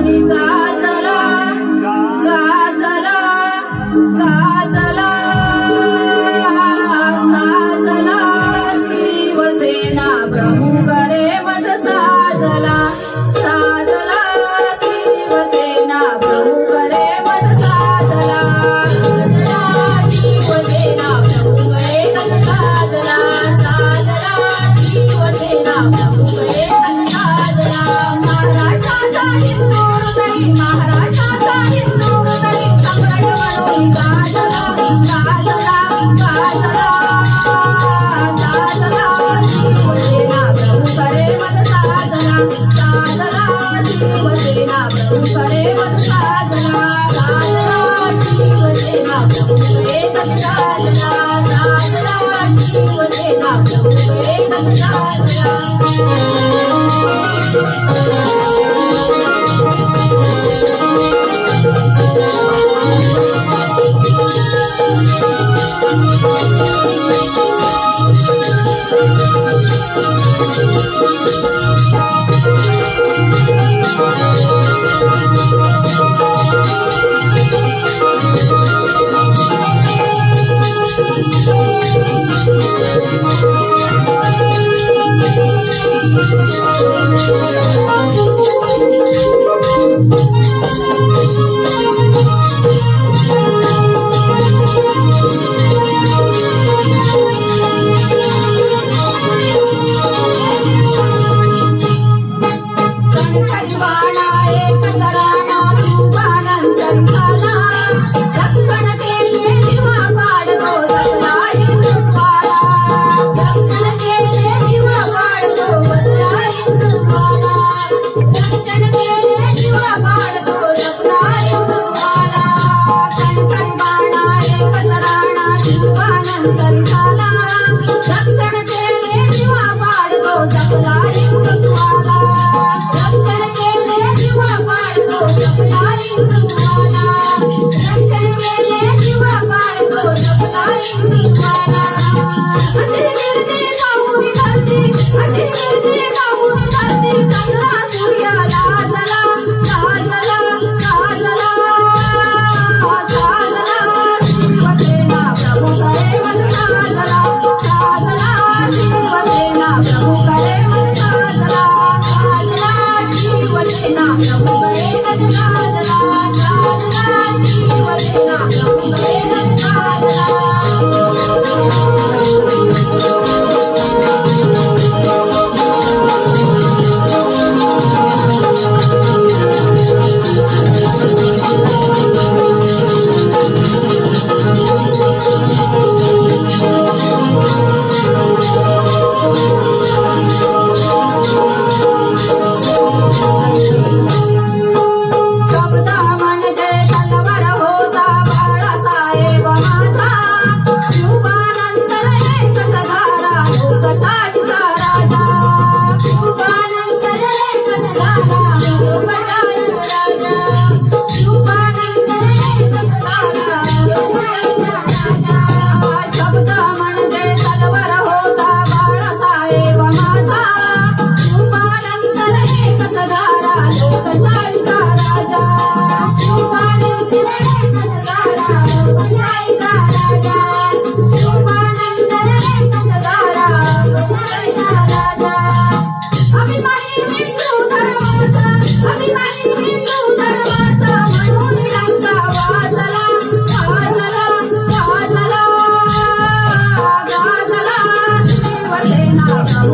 गाजला गाजला गाजला साजला शिवसेना प्रमुख रे मज साजला साजला शिवसेना प्रमुख रे मज साजला शिवसेना प्रमुख रे मज साजला साजला शिवसेना प्रमुख रे मज साजला महाराष्ट्राचा हिंदू हृदय महाराष्ट्राचा हिंदू हृदय सम्राट म्हणून गाजला गाजला गाजला साजला शिवसेना प्रमुख रे मज साजला साजला शिवसेना प्रमुख रे मज साजला साजला शिवसेना प्रमुख रे मज साजला साजला शिवसेना प्रमुख रे मज साजला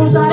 Vamos